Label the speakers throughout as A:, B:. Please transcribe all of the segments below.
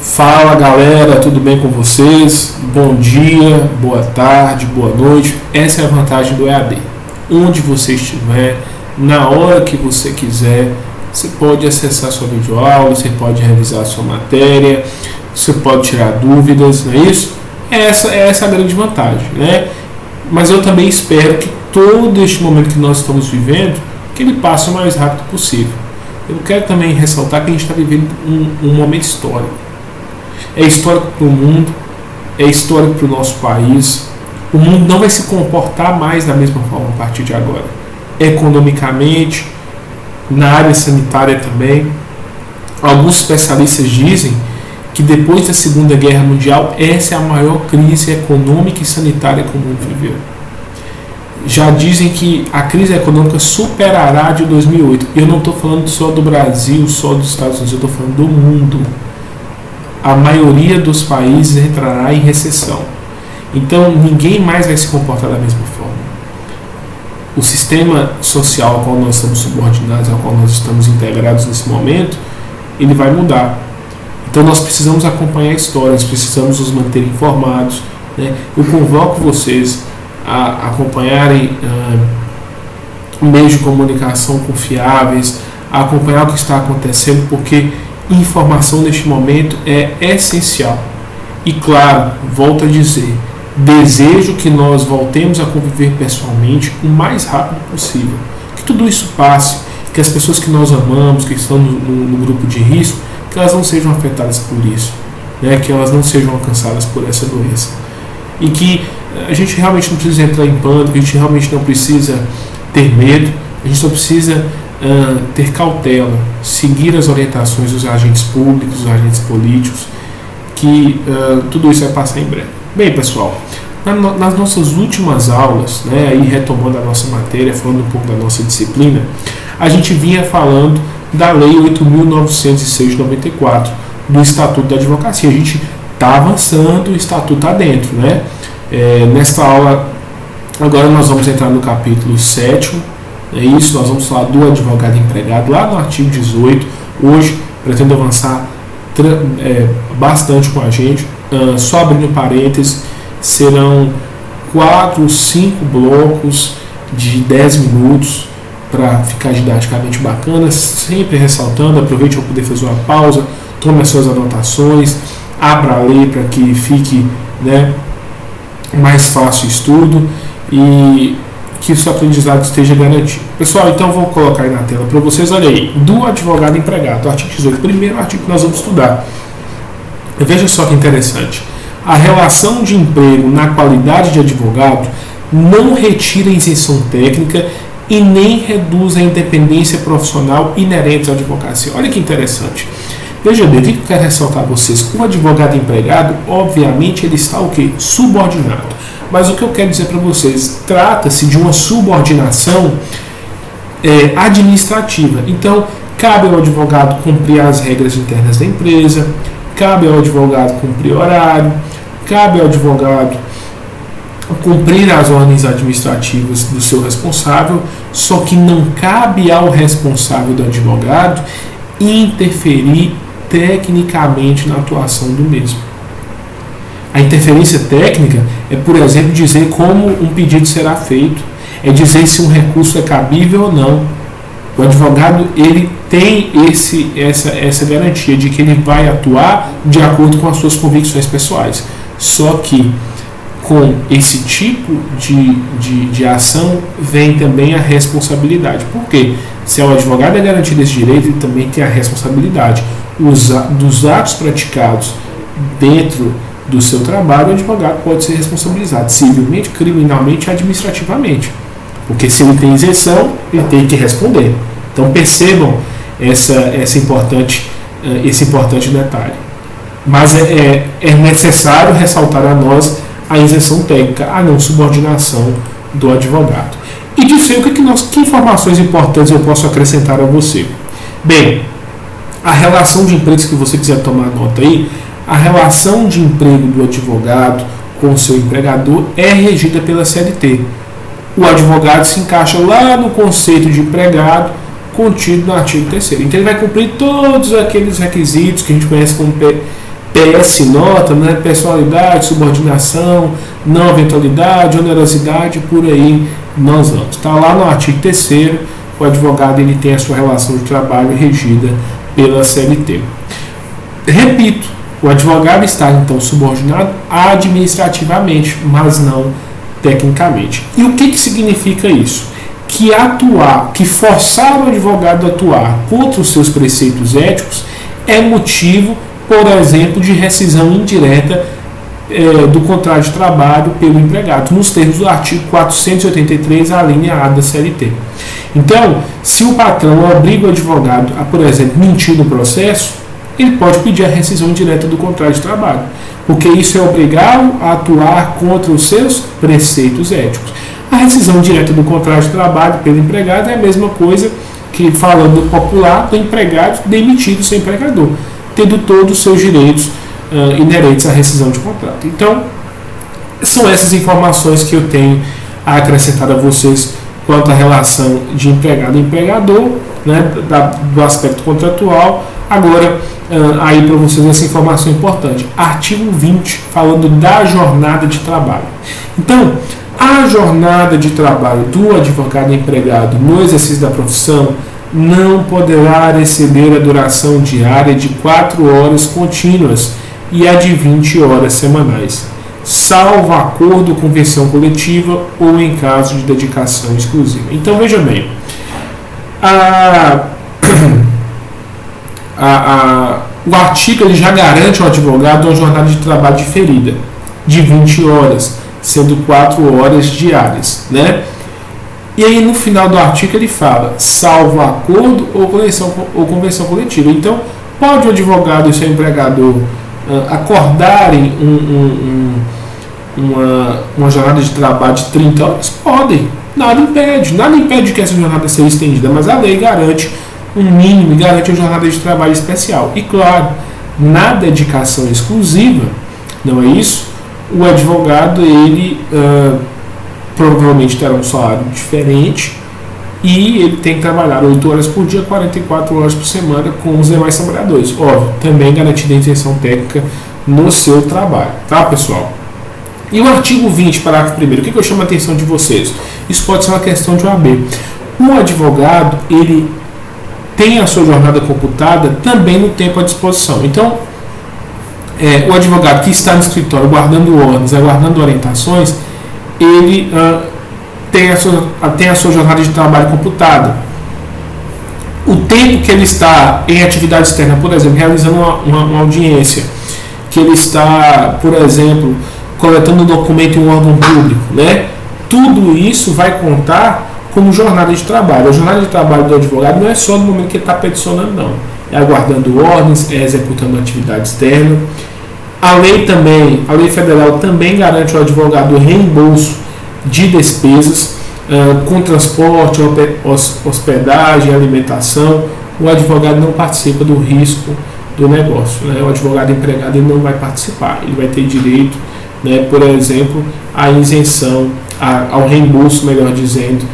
A: Fala galera, tudo bem com vocês? Bom dia, boa tarde, boa noite. Essa é a vantagem do EAD. Onde você estiver, na hora que você quiser, você pode acessar sua videoaula, você pode revisar sua matéria, você pode tirar dúvidas, não é isso? Essa é a grande vantagem, né? Mas eu também espero que todo este momento que nós estamos vivendo, que ele passe o mais rápido possível. Eu quero também ressaltar que a gente está vivendo um momento histórico. É histórico para o mundo, é histórico para o nosso país. O mundo não vai se comportar mais da mesma forma a partir de agora. Economicamente, na área sanitária também. Alguns especialistas dizem que depois da Segunda Guerra Mundial, essa é a maior crise econômica e sanitária que o mundo viveu. Já dizem que a crise econômica superará a de 2008. Eu não estou falando só do Brasil, só dos Estados Unidos, eu estou falando do mundo. A maioria dos países entrará em recessão. Então, ninguém mais vai se comportar da mesma forma. O sistema social ao qual nós estamos subordinados, ao qual nós estamos integrados nesse momento, ele vai mudar. Então, nós precisamos acompanhar a história, nós precisamos nos manter informados, né? Eu convoco vocês a acompanharem meios de comunicação confiáveis, a acompanhar o que está acontecendo, porque informação neste momento é essencial. E claro, volto a dizer, desejo que nós voltemos a conviver pessoalmente o mais rápido possível, que tudo isso passe, que as pessoas que nós amamos, que estão no grupo de risco, que elas não sejam afetadas por isso, né? Que elas não sejam alcançadas por essa doença, e que a gente realmente não precisa entrar em pânico, a gente realmente não precisa ter medo, a gente só precisa ter cautela, seguir as orientações dos agentes públicos, dos agentes políticos, que tudo isso vai passar em breve. Bem, pessoal, nas nossas últimas aulas, né, aí retomando a nossa matéria, falando um pouco da nossa disciplina, a gente vinha falando da Lei 8.906 de 94, do Estatuto da Advocacia. A gente está avançando, o Estatuto está dentro, né? Nesta aula, agora nós vamos entrar no capítulo 7º, é isso, nós vamos falar do advogado empregado, lá no artigo 18. Hoje, pretendo avançar bastante com a gente. Só abrindo parênteses, serão 4 ou 5 blocos de 10 minutos para ficar didaticamente bacana, sempre ressaltando, aproveite para poder fazer uma pausa, tome as suas anotações, abra a lei para que fique, né, mais fácil o estudo e que o seu aprendizado esteja garantido. Pessoal, então vou colocar aí na tela para vocês, olha aí, do advogado empregado, artigo 18, primeiro artigo que nós vamos estudar. Veja só que interessante. A relação de emprego na qualidade de advogado não retira a isenção técnica e nem reduz a independência profissional inerente à advocacia. Olha que interessante. Veja bem, o que eu quero ressaltar a vocês? O advogado empregado, obviamente, ele está o quê? Subordinado. Mas o que eu quero dizer para vocês, trata-se de uma subordinação administrativa. Então, cabe ao advogado cumprir as regras internas da empresa, cabe ao advogado cumprir horário, cabe ao advogado cumprir as ordens administrativas do seu responsável, só que não cabe ao responsável do advogado interferir tecnicamente na atuação do mesmo. A interferência técnica é, por exemplo, dizer como um pedido será feito, é dizer se um recurso é cabível ou não. O advogado, ele tem essa garantia de que ele vai atuar de acordo com as suas convicções pessoais. Só que com esse tipo de ação vem também a responsabilidade. Por quê? Se o advogado é garantido esse direito, ele também tem a responsabilidade dos atos praticados dentro do seu trabalho. O advogado pode ser responsabilizado civilmente, criminalmente e administrativamente, porque se ele tem isenção, ele tem que responder. Então percebam esse importante detalhe. Mas é necessário ressaltar a nós a isenção técnica, a não subordinação do advogado. E dizer que informações importantes eu posso acrescentar a você. Bem, a relação de emprego, que você quiser tomar nota aí, a relação de emprego do advogado com o seu empregador é regida pela CLT. O advogado se encaixa lá no conceito de empregado contido no artigo 3º. Então ele vai cumprir todos aqueles requisitos que a gente conhece como PS nota, né? Personalidade, subordinação, não eventualidade, onerosidade, por aí nós vamos. Está lá no artigo 3º, o advogado ele tem a sua relação de trabalho regida pela CLT. Repito, o advogado está então subordinado administrativamente, mas não tecnicamente. E o que significa isso? Que forçar o advogado a atuar contra os seus preceitos éticos é motivo, por exemplo, de rescisão indireta do contrato de trabalho pelo empregado, nos termos do artigo 483, a linha A da CLT. Então, se o patrão obriga o advogado a, por exemplo, mentir no processo, ele pode pedir a rescisão indireta do contrato de trabalho, porque isso é obrigá-lo a atuar contra os seus preceitos éticos. A rescisão direta do contrato de trabalho pelo empregado é a mesma coisa que, falando popular, do empregado demitido seu empregador, tendo todos os seus direitos inerentes à rescisão de contrato. Então, são essas informações que eu tenho a acrescentar a vocês quanto à relação de empregado e empregador, né, do aspecto contratual. Agora, aí para vocês essa informação importante. Artigo 20, falando da jornada de trabalho. Então, a jornada de trabalho do advogado empregado no exercício da profissão não poderá exceder a duração diária de 4 horas contínuas e a de 20 horas semanais, salvo acordo ou convenção coletiva ou em caso de dedicação exclusiva. Então, veja bem, o artigo ele já garante ao advogado uma jornada de trabalho diferida, de 20 horas, sendo 4 horas diárias, né? E aí no final do artigo ele fala, salvo acordo ou convenção coletiva. Então, pode o advogado e o seu empregador acordarem uma jornada de trabalho de 30 horas? Podem, nada impede que essa jornada seja estendida, mas a lei garante um mínimo, garante uma jornada de trabalho especial. E claro, na dedicação exclusiva, não é isso? O advogado, ele provavelmente terá um salário diferente e ele tem que trabalhar 8 horas por dia, 44 horas por semana com os demais trabalhadores. Óbvio, também garantida a isenção técnica no seu trabalho, tá, pessoal? E o artigo 20, parágrafo 1º, o que eu chamo a atenção de vocês? Isso pode ser uma questão de OAB. O advogado, ele tem a sua jornada computada também no tempo à disposição. Então, o advogado que está no escritório guardando ordens, aguardando orientações, ele tem a sua jornada de trabalho computada. O tempo que ele está em atividade externa, por exemplo, realizando uma audiência, que ele está, por exemplo, coletando um documento em um órgão público, né? Tudo isso vai contar como jornada de trabalho. A jornada de trabalho do advogado não é só no momento que ele está peticionando, não. É aguardando ordens, é executando atividade externa. A lei federal também garante ao advogado o reembolso de despesas com transporte, hospedagem, alimentação. O advogado não participa do risco do negócio, né? O advogado empregado ele não vai participar, ele vai ter direito, né, por exemplo, à isenção, ao reembolso, melhor dizendo,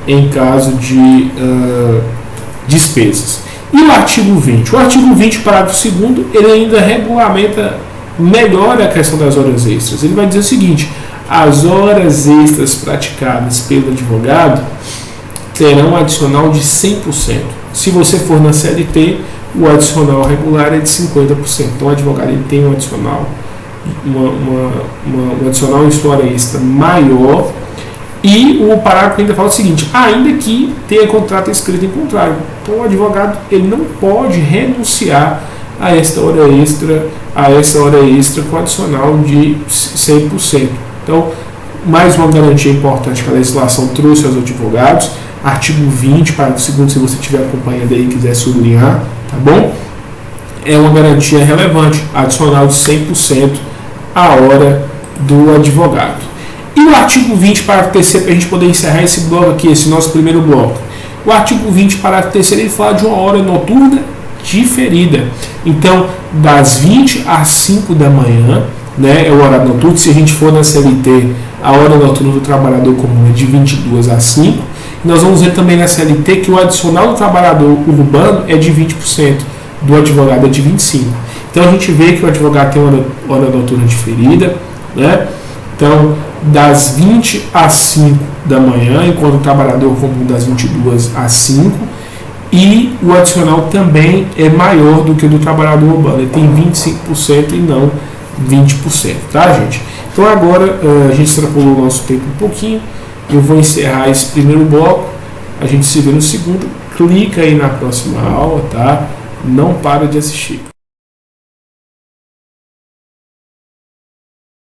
A: em caso de despesas. E o artigo 20? O artigo 20, parágrafo 2º, ele ainda regulamenta melhor a questão das horas extras. Ele vai dizer o seguinte: as horas extras praticadas pelo advogado terão um adicional de 100%. Se você for na CLT, o adicional regular é de 50%. Então o advogado ele tem um adicional, um adicional em sua hora extra maior. E o parágrafo ainda fala o seguinte: ainda que tenha contrato escrito em contrário. Então o advogado ele não pode renunciar a esta hora extra com adicional de 100%. Então, mais uma garantia importante que a legislação trouxe aos advogados, artigo 20, parágrafo 2º, se você estiver acompanhando aí e quiser sublinhar, tá bom? É uma garantia relevante, adicional de 100% a hora do advogado. E o artigo 20, parágrafo 3º, para a gente poder encerrar esse bloco aqui, esse nosso primeiro bloco. O artigo 20, parágrafo 3º, ele fala de uma hora noturna diferida. Então, das 20 às 5 da manhã, né, é o horário noturno. Se a gente for na CLT, a hora noturna do trabalhador comum é de 22 às 5. Nós vamos ver também na CLT que o adicional do trabalhador urbano é de 20%, do advogado é de 25%. Então a gente vê que o advogado tem hora noturna diferida, né? Então, das 20 às 5 da manhã, enquanto o trabalhador comum das 22 às 5, e o adicional também é maior do que o do trabalhador urbano, ele tem 25% e não 20%, tá, gente? Então agora a gente extrapolou o nosso tempo um pouquinho, eu vou encerrar esse primeiro bloco, a gente se vê no segundo, clica aí na próxima aula, tá? Não para de assistir.